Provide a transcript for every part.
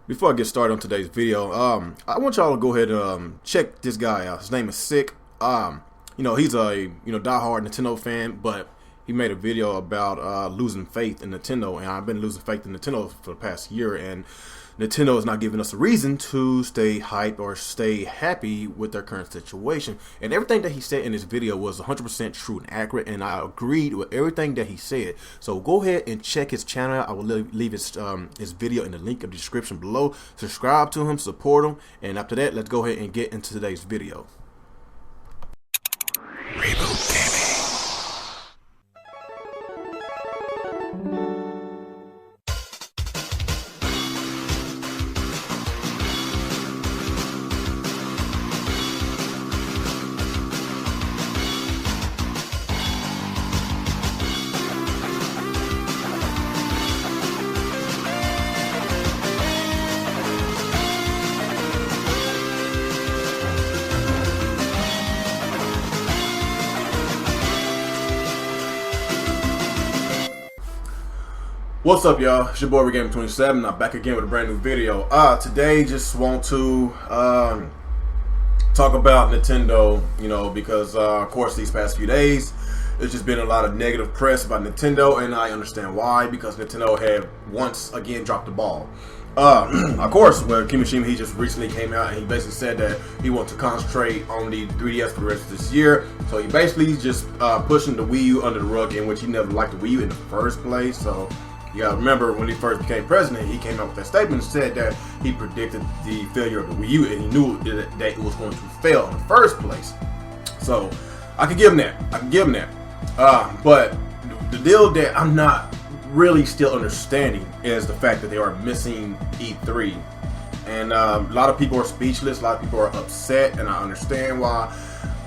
Before I get started on today's video, I want y'all to go ahead and check this guy out. His name is Sick. He's a diehard Nintendo fan, but he made a video about losing faith in Nintendo, and I've been losing faith in Nintendo for the past year, and Nintendo is not giving us a reason to stay hyped or stay happy with their current situation. And everything that he said in this video was 100% true and accurate, and I agreed with everything that he said. So go ahead and check his channel out. I will leave his video in the link in the description below. Subscribe to him, support him, and after that, let's go ahead and get into today's video. Reboot Gaming. What's up, y'all? It's your boy Gamertag. I'm back again with a brand new video. Today just want to talk about Nintendo, because of course these past few days there's just been a lot of negative press about Nintendo, and I understand why, because Nintendo had once again dropped the ball. Of course, Kimishima, he just recently came out and he basically said that he wants to concentrate on the 3DS for the rest of this year. So he basically just pushing the Wii U under the rug, in which he never liked the Wii U in the first place. So you gotta remember, when he first became president, he came out with that statement and said that he predicted the failure of the Wii U, and he knew that it was going to fail in the first place. So I can give him that. But the deal that I'm not really still understanding is the fact that they are missing E3, and a lot of people are speechless. A lot of people are upset, and I understand why.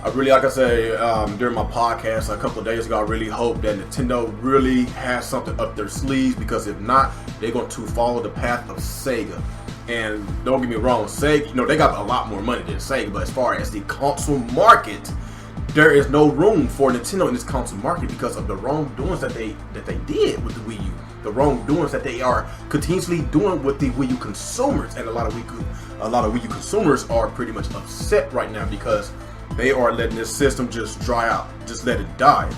I really, like I said during my podcast a couple of days ago, I really hope that Nintendo really has something up their sleeves, because if not, they're going to follow the path of SEGA. And don't get me wrong, SEGA, they got a lot more money than SEGA, but as far as the console market, there is no room for Nintendo in this console market because of the wrongdoings that they did with the Wii U, the wrongdoings that they are continuously doing with the Wii U consumers, and a lot of Wii U consumers are pretty much upset right now because they are letting this system just dry out, just let it die.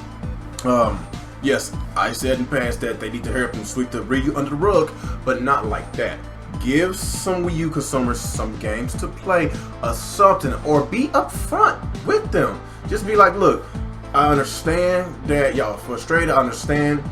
Yes, I said in the past that they need to hurry up and sweep the Wii U under the rug, but not like that. Give some Wii U consumers some games to play, something, or be upfront with them. Just be like, look, I understand that y'all frustrated. I understand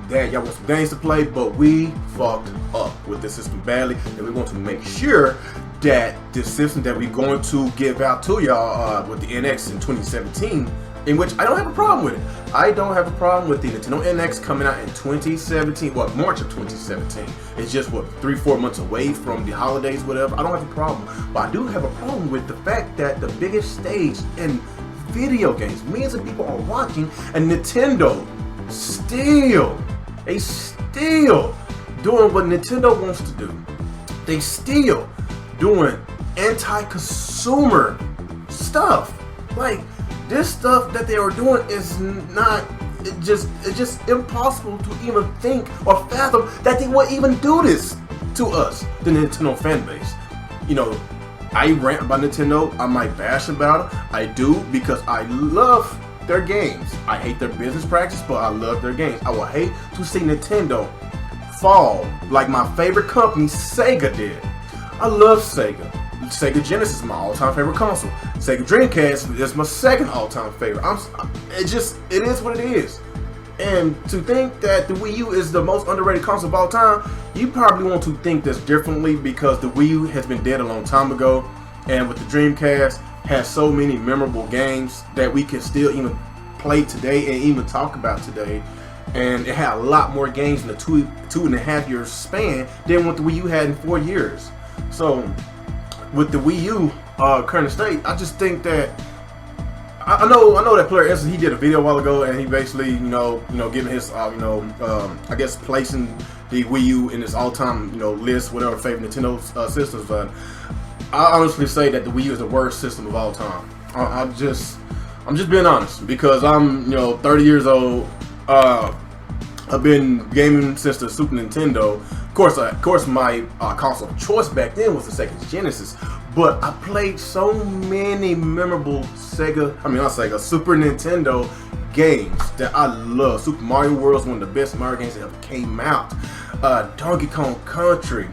that y'all want some games to play, but we fucked up with this system badly, and we want to make sure that this system that we're going to give out to y'all with the NX in 2017, in which I don't have a problem with it. I don't have a problem with the Nintendo NX coming out in 2017, March of 2017. It's just, 3-4 months away from the holidays, whatever. I don't have a problem. But I do have a problem with the fact that the biggest stage in video games, millions of people are watching, and Nintendo still doing what Nintendo wants to do. They still doing anti-consumer stuff. Like, this stuff that they are doing is not, it's just impossible to even think or fathom that they would even do this to us, the Nintendo fan base. I rant about Nintendo, I might bash about it. I do, because I love their games. I hate their business practice, but I love their games. I would hate to see Nintendo fall like my favorite company, SEGA, did. I love SEGA. Sega Genesis is my all-time favorite console. Sega Dreamcast is my second all-time favorite. It is what it is. And to think that the Wii U is the most underrated console of all time, you probably want to think this differently, because the Wii U has been dead a long time ago, and with the Dreamcast has so many memorable games that we can still even play today and even talk about today. And it had a lot more games in the 2.5 year span than what the Wii U had in 4 years. So with the Wii U current state, I just think that I know that Player Essence, he did a video a while ago, and he basically giving his I guess placing the Wii U in his all-time list, whatever favorite Nintendo systems. But I honestly say that the Wii U is the worst system of all time. I'm just being honest, because I'm 30 years old. I've been gaming since the Super Nintendo. Of course, my console of choice back then was the Sega Genesis. But I played so many memorable Super Nintendo games that I love. Super Mario World is one of the best Mario games that ever came out. Donkey Kong Country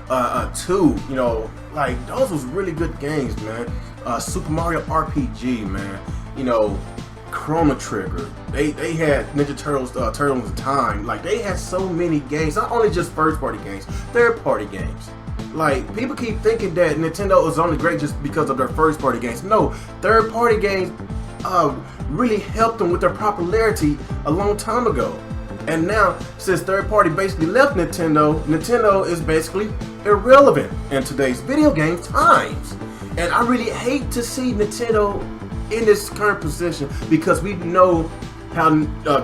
2, you know, like those was really good games, man. Super Mario RPG, man. You know, Chrono Trigger. They had Ninja Turtles, Turtles in Time. Like they had so many games, not only just first party games, third party games. Like people keep thinking that Nintendo is only great just because of their first party games. No, third party games really helped them with their popularity a long time ago. And now, since third party basically left Nintendo is basically irrelevant in today's video game times. And I really hate to see Nintendo in this current position because we know how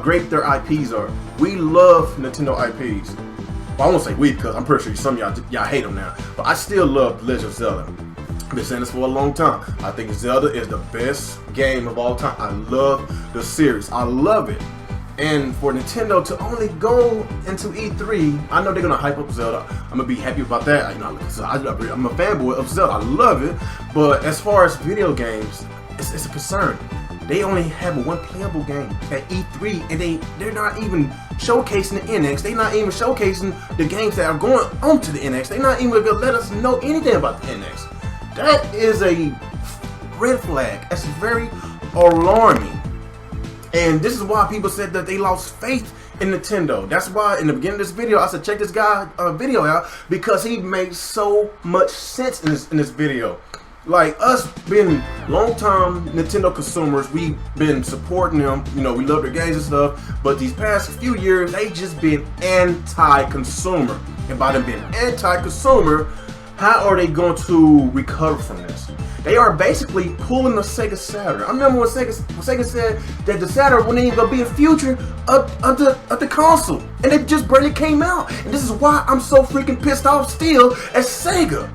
great their IPs are. We love Nintendo IPs. Well, I won't say we because I'm pretty sure some of y'all hate them now. But I still love The Legend of Zelda. I've been saying this for a long time. I think Zelda is the best game of all time. I love the series. I love it. And for Nintendo to only go into E3, I know they're gonna hype up Zelda. I'm gonna be happy about that. I'm a fanboy of Zelda. I love it. But as far as video games, it's a concern. They only have one playable game at E3, and they're not even showcasing the NX. They're not even showcasing the games that are going onto the NX. They're not even gonna let us know anything about the NX. That is a red flag. That's very alarming. And this is why people said that they lost faith in Nintendo. That's why in the beginning of this video, I said check this guy video out because he made so much sense in this video. Like us being long-time Nintendo consumers, we've been supporting them. You know, we love their games and stuff. But these past few years, they just been anti-consumer. And by them being anti-consumer, how are they going to recover from this? They are basically pulling the Sega Saturn. I remember when Sega said that the Saturn wasn't even going to be a future of the console. And it just barely came out. And this is why I'm so freaking pissed off still at Sega.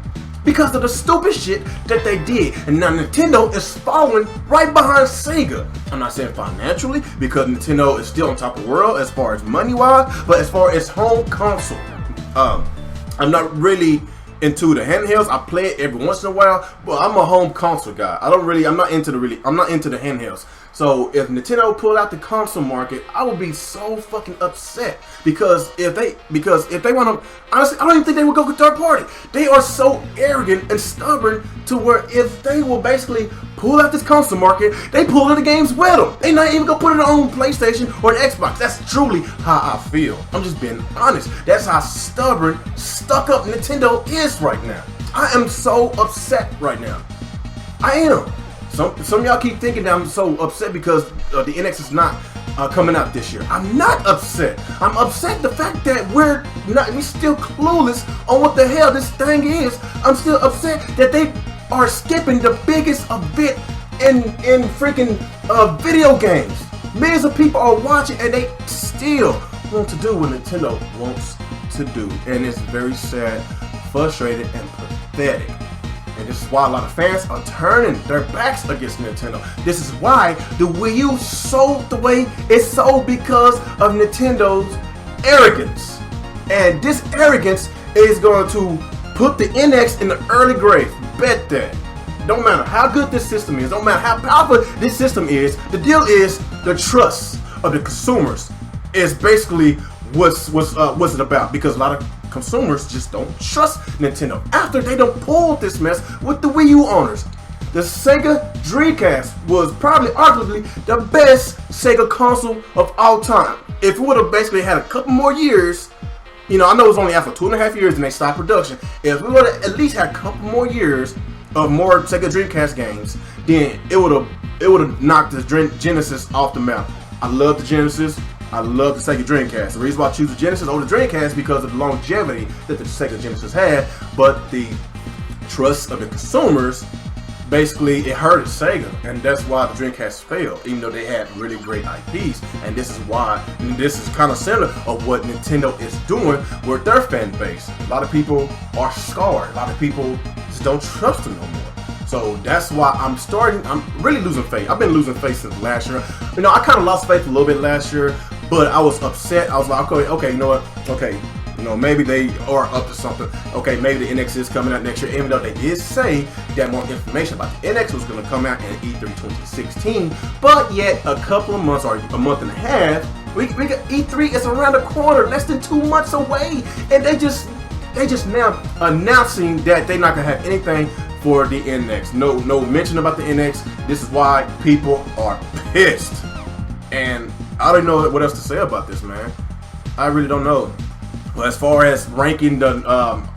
Because of the stupid shit that they did. And now Nintendo is following right behind Sega. I'm not saying financially, because Nintendo is still on top of the world as far as money-wise. But as far as home console, I'm not really into the handhelds. I play it every once in a while, but I'm a home console guy. I'm not into the handhelds. So if Nintendo pulled out the console market, I would be so fucking upset because if they want to, honestly, I don't even think they would go with third party. They are so arrogant and stubborn to where if they will basically pull out this console market, they pull in the games with them. They not even gonna put it on PlayStation or an Xbox. That's truly how I feel. I'm just being honest. That's how stubborn, stuck up Nintendo is right now. I am so upset right now. I am. Some of y'all keep thinking that I'm so upset because the NX is not coming out this year. I'm not upset. I'm upset the fact that we're still clueless on what the hell this thing is. I'm still upset that they are skipping the biggest event in freaking video games. Millions of people are watching and they still want to do what Nintendo wants to do. And it's very sad, frustrated, and pathetic. And this is why a lot of fans are turning their backs against Nintendo. This is why the Wii U sold the way it sold because of Nintendo's arrogance. And this arrogance is going to put the NX in the early grave. Bet that. Don't matter how good this system is, don't matter how powerful this system is, the deal is the trust of the consumers is basically what's it about, because a lot of consumers just don't trust Nintendo after they don't pull this mess with the Wii U owners. The Sega Dreamcast was probably arguably the best Sega console of all time. If it would have basically had a couple more years, you know, I know it was only after 2.5 years and they stopped production. If we would have at least had a couple more years of more Sega Dreamcast games, then it would have knocked the Genesis off the map. I love the Genesis. I love the Sega Dreamcast. The reason why I choose the Genesis over the Dreamcast because of the longevity that the Sega Genesis had, but the trust of the consumers, basically it hurted Sega, and that's why the Dreamcast failed, even though they had really great IPs. And this is why, and this is kind of similar of what Nintendo is doing with their fan base. A lot of people are scarred. A lot of people just don't trust them no more. So that's why I'm really losing faith. I've been losing faith since last year. You know, I kind of lost faith a little bit last year, But I was upset. I was like, okay, you know what? Okay, you know, maybe they are up to something. Okay, maybe the NX is coming out next year, even though they did say that more information about the NX was going to come out in E3 2016. But yet, a couple of months or a month and a half, we got E3 is around the corner, less than 2 months away, and they just now announcing that they're not going to have anything for the NX. No mention about the NX. This is why people are pissed, and I don't know what else to say about this, man. I really don't know. But as far as ranking the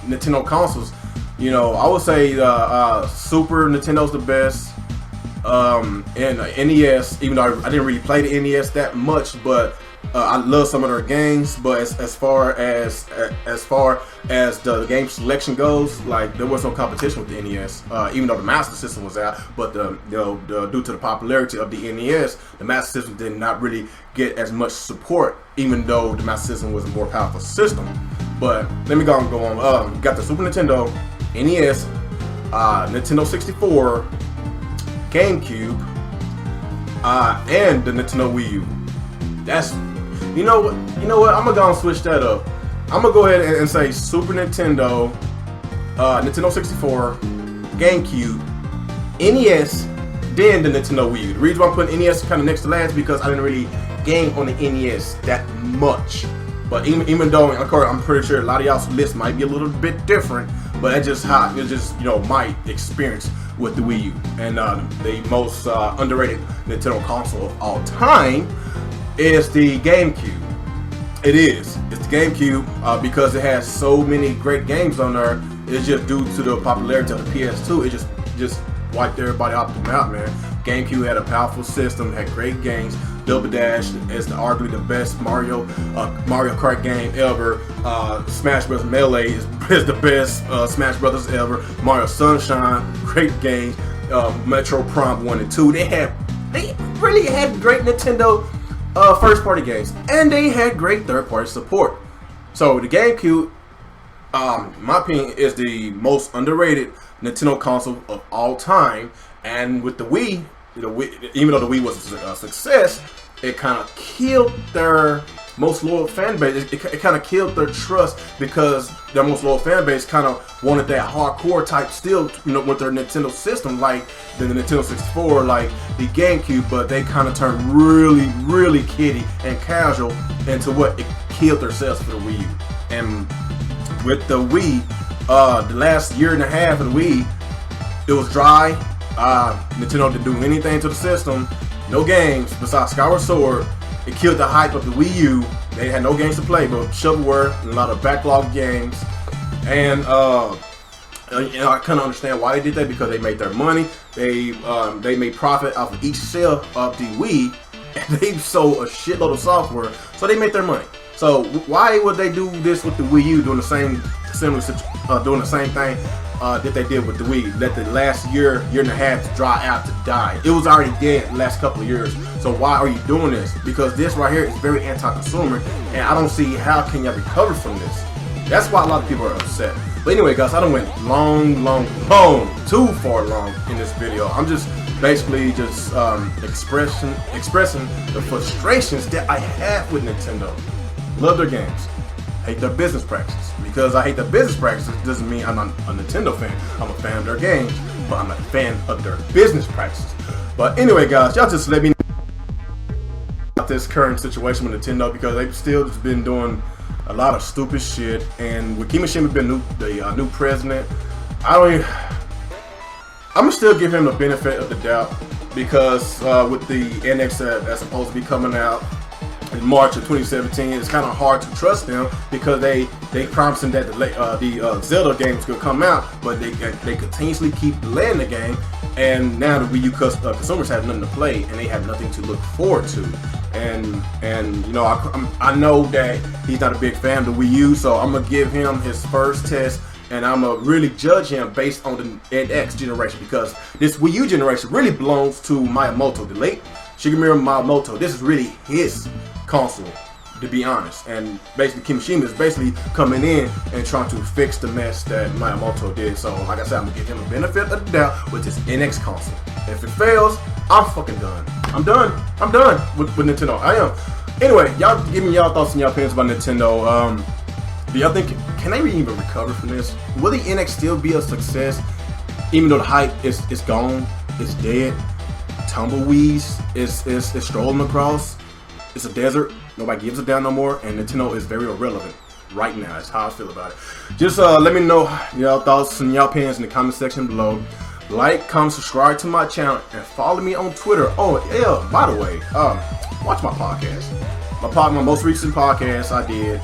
Nintendo consoles, you know, I would say Super Nintendo's the best, and NES. Even though I didn't really play the NES that much, but I love some of their games. But as far as the game selection goes, like, there was no competition with the NES, even though the Master System was out. But due to the popularity of the NES, the Master System did not really get as much support, even though the Master System was a more powerful system. But let me go on. You got the Super Nintendo, NES, Nintendo 64, GameCube, and the Nintendo Wii U. That's, you know what? I'm gonna go and switch that up. I'm gonna go ahead and say Super Nintendo, Nintendo 64, GameCube, NES, then the Nintendo Wii U. The reason why I'm putting NES kind of next to last because I didn't really game on the NES that much. But even though, of course, I'm pretty sure a lot of y'all's list might be a little bit different, but that's just how it's just, you know, my experience with the Wii U. And the most underrated Nintendo console of all time is the GameCube. It's the GameCube because it has so many great games on there. It's just due to the popularity of the PS2. It just wiped everybody off the map, man. GameCube had a powerful system, had great games. Double Dash is arguably the best Mario Kart game ever. Smash Bros. Melee is the best Smash Brothers ever. Mario Sunshine, great game. Metro Prime 1 and 2. They really had great Nintendo first party games, and they had great third party support. So the GameCube, in my opinion, is the most underrated Nintendo console of all time. And with the Wii, even though the Wii was a success, it kind of killed their most loyal fan base. It kind of killed their trust because their most loyal fan base kind of wanted that hardcore type still, with their Nintendo system, like the Nintendo 64, like the GameCube, but they kind of turned really, really kiddie and casual into what it killed their sales for the Wii U. And with the Wii, the last year and a half of the Wii, it was dry. Nintendo didn't do anything to the system. No games besides Skyward Sword. It killed the hype of the Wii U. They had no games to play, but shovelware and a lot of backlog games. And I kind of understand why they did that, because they made their money. They made profit off of each sale of the Wii, and they sold a shitload of software, so they made their money. So why would they do this with the Wii U, doing the same thing that they did with the Wii? Let the last year and a half dry out to die. It was already dead the last couple of years. So why are you doing this? Because this right here is very anti-consumer, and I don't see how can you recover from this. That's why a lot of people are upset. But anyway, guys, I done went long, too far long in this video. I'm just basically just expressing the frustrations that I have with Nintendo. Love their games, hate their business practices. Because I hate their business practices doesn't mean I'm not a Nintendo fan. I'm a fan of their games, but I'm a fan of their business practices. But anyway, guys, y'all just let me know about this current situation with Nintendo, because they've still just been doing a lot of stupid shit. And with Kimishima being the new president, I'm gonna still give him the benefit of the doubt, because with the NX that's supposed to be coming out in March of 2017, it's kind of hard to trust them, because they promised him that the Zelda games could come out, but they continuously keep delaying the game, and now the Wii U consumers have nothing to play, and they have nothing to look forward to. And I know that he's not a big fan of the Wii U, so I'm gonna give him his first test, and I'm gonna really judge him based on the NX generation, because this Wii U generation really belongs to Miyamoto, the late Shigeru Miyamoto. This is really his console, to be honest, and basically Kimishima is basically coming in and trying to fix the mess that Miyamoto did. So like I said, I'm gonna give him a benefit of the doubt with his NX console. If it fails, I'm fucking done. I'm done with Nintendo. I am. Anyway, y'all give me y'all thoughts and y'all opinions about Nintendo. Do y'all think, can they even recover from this? Will the NX still be a success, even though the hype is gone, it's dead? Tumbleweeds is strolling across. It's a desert. Nobody gives a damn no more, and Nintendo is very irrelevant right now. That's how I feel about it. Just let me know y'all thoughts and y'all opinions in the comment section below. Like, comment, subscribe to my channel, and follow me on Twitter. Oh yeah, by the way, watch my podcast. My most recent podcast I did.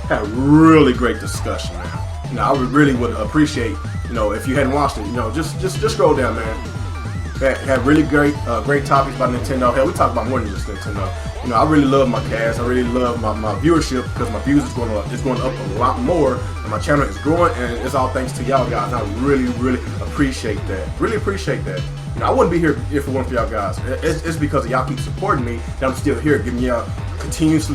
Had a really great discussion, man. You know, I really would appreciate, you know, if you hadn't watched it, you know, just scroll down, man. Had really great topics about Nintendo. Hell, we talk about more than just Nintendo. You know, I really love my cast. I really love my viewership because my views is going up. It's going up a lot more, and my channel is growing, and it's all thanks to y'all guys. I really appreciate that. Really appreciate that. You know, I wouldn't be here if it weren't for y'all guys. It's because y'all keep supporting me that I'm still here, giving y'all continuous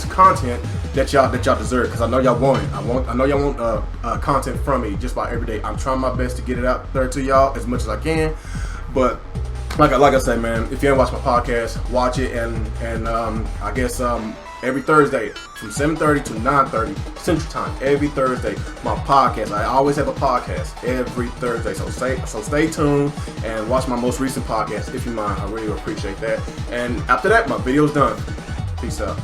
content that y'all deserve. Because I know y'all want it. I know y'all want content from me just about every day. I'm trying my best to get it out there to y'all as much as I can. But like I said, man, if you haven't watched my podcast, watch it. And I guess every Thursday from 7:30 to 9:30 Central Time. Every Thursday, my podcast. I always have a podcast every Thursday. So stay tuned and watch my most recent podcast if you mind. I really appreciate that. And after that, my video's done. Peace out.